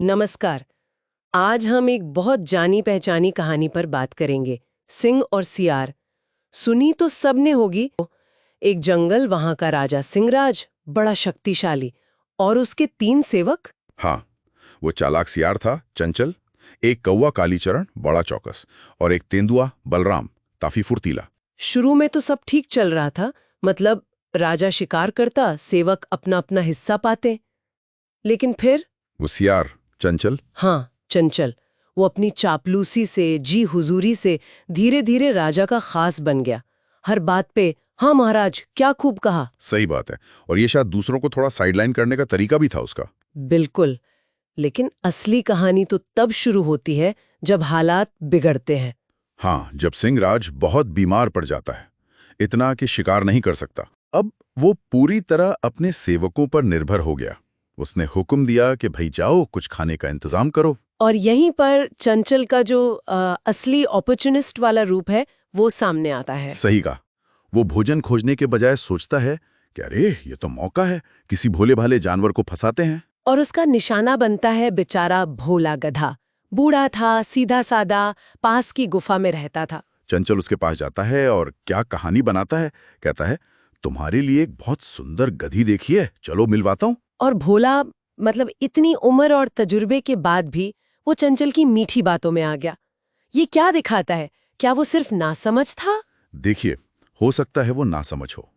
नमस्कार। आज हम एक बहुत जानी पहचानी कहानी पर बात करेंगे, सिंह और सियार। सुनी तो सबने होगी। एक जंगल, वहां का राजा सिंहराज, बड़ा शक्तिशाली, और उसके 3 सेवक। हाँ, वो चालाक सियार था, चंचल। एक कौवा कालीचरण, बड़ा चौकस। और एक तेंदुआ बलराम, काफी फुर्तीला। शुरू में तो सब ठीक चल रहा था, मतलब राजा शिकार करता, सेवक अपना अपना हिस्सा पाते। लेकिन फिर वो सियार, चंचल। हाँ, चंचल, वो अपनी चापलूसी से, जी हुजूरी से धीरे धीरे राजा का खास बन गया। हर बात पे हाँ महाराज, क्या खूब कहा। सही बात है। और ये शायद दूसरों को थोड़ा साइडलाइन करने का तरीका भी था उसका। बिल्कुल। लेकिन असली कहानी तो तब शुरू होती है जब हालात बिगड़ते हैं। हाँ, जब सिंहराज बहुत बीमार पड़ जाता है, इतना कि शिकार नहीं कर सकता। अब वो पूरी तरह अपने सेवकों पर निर्भर हो गया। उसने हुक्म दिया कि भाई जाओ, कुछ खाने का इंतजाम करो। और यहीं पर चंचल का जो असली अपॉर्चुनिस्ट वाला रूप है, वो सामने आता है। सही कहा। वो भोजन खोजने के बजाय सोचता है कि अरे ये तो मौका है, किसी भोले भाले जानवर को फंसाते हैं। और उसका निशाना बनता है बेचारा भोला गधा। बूढ़ा था, सीधा सादा, पास की गुफा में रहता था। चंचल उसके पास जाता है और क्या कहानी बनाता है। कहता है, तुम्हारे लिए एक बहुत सुंदर गधी देखी है, चलो मिलवाता हूँ। और भोला, मतलब इतनी उम्र और तजुर्बे के बाद भी वो चंचल की मीठी बातों में आ गया। ये क्या दिखाता है? क्या वो सिर्फ नासमझ था? देखिए, हो सकता है वो नासमझ हो,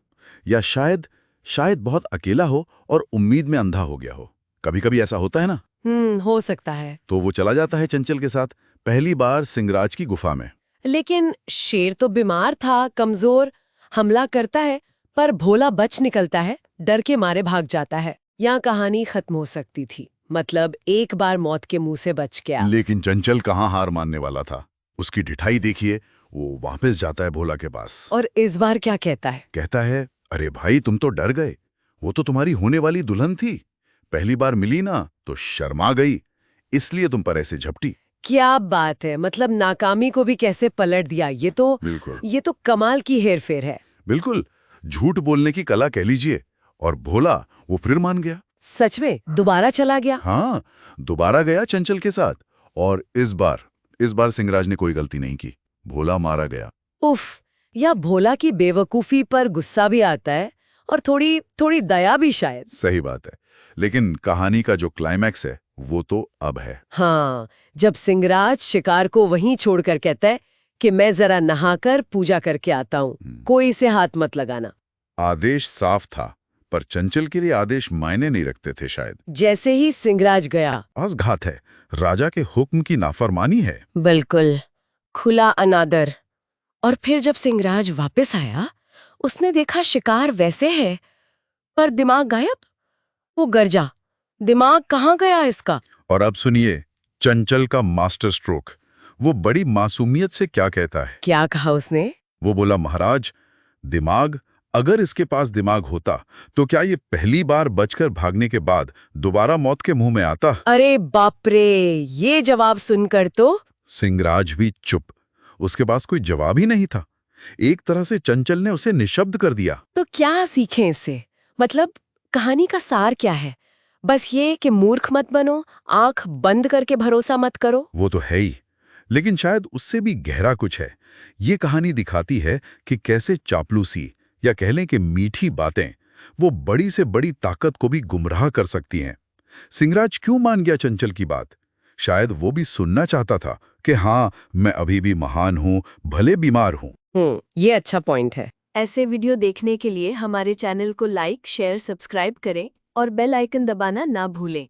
या शायद शायद बहुत अकेला हो और उम्मीद में अंधा हो गया हो। कभी कभी ऐसा होता है ना। हो सकता है। तो वो चला जाता है चंचल के साथ, पहली बार सिंहराज की गुफा में। लेकिन शेर तो बीमार था, कमजोर, हमला करता है, पर भोला बच निकलता है, डर के मारे भाग जाता है। यहाँ कहानी खत्म हो सकती थी, मतलब एक बार मौत के मुंह से बच गया। लेकिन चंचल कहाँ हार मानने वाला था। उसकी ढिठाई देखिए। वो वापस जाता है भोला के पास। और इस बार क्या कहता है? कहता है, अरे भाई तुम तो डर गए, वो तो तुम्हारी होने वाली दुल्हन थी। पहली बार मिली ना तो शर्मा गई, इसलिए तुम पर ऐसे झपटी। क्या बात है, मतलब नाकामी को भी कैसे पलट दिया। बिल्कुल ये तो कमाल की हेरफेर है। बिल्कुल, झूठ बोलने की कला कह लीजिए। और भोला वो फिर मान गया। सच में दोबारा चला गया? हाँ, दोबारा गया चंचल के साथ। और इस बार सिंहराज ने कोई गलती नहीं की। भोला मारा गया। उफ, या भोला की बेवकूफी पर गुस्सा भी आता है, और थोड़ी थोड़ी दया भी शायद। सही बात है। लेकिन कहानी का जो क्लाइमैक्स है वो तो अब है। हाँ, जब सिंहराज शिकार को वहीं छोड़कर कहता है कि मैं जरा नहाकर पूजा करके आता हूँ, कोई इसे हाथ मत लगाना। आदेश साफ था, पर चंचल के लिए आदेश मायने नहीं रखते थे शायद। जैसे ही सिंहराज गया, घात है, राजा के हुक्म की नाफरमानी है। बिल्कुल खुला अनादर। और फिर जब सिंहराज वापस आया, उसने देखा शिकार वैसे है, पर दिमाग गायब। वो गरजा, दिमाग कहाँ गया इसका? और अब सुनिए चंचल का मास्टर स्ट्रोक। वो बड़ी मासूमियत से क्या कहता है। क्या कहा उसने? वो बोला, महाराज, दिमाग, अगर इसके पास दिमाग होता तो क्या ये पहली बार बचकर भागने के बाद दोबारा मौत के मुंह में आता? अरे बाप रे, ये जवाब सुनकर तो सिंहराज भी चुप। उसके पास कोई जवाब ही नहीं था। एक तरह से चंचल ने उसे निशब्द कर दिया। तो क्या सीखें इससे? मतलब कहानी का सार क्या है? बस ये कि मूर्ख मत बनो, आंख बंद करके भरोसा मत करो। वो तो है ही, लेकिन शायद उससे भी गहरा कुछ है। ये कहानी दिखाती है कि कैसे चापलूसी, या कह लें कि मीठी बातें, वो बड़ी से बड़ी ताकत को भी गुमराह कर सकती हैं। सिंहराज क्यों मान गया चंचल की बात? शायद वो भी सुनना चाहता था कि हाँ, मैं अभी भी महान हूं, भले बीमार हूं। ये अच्छा पॉइंट है। ऐसे वीडियो देखने के लिए हमारे चैनल को लाइक, शेयर, सब्सक्राइब करें और बेल आइकन दबाना ना भूलें।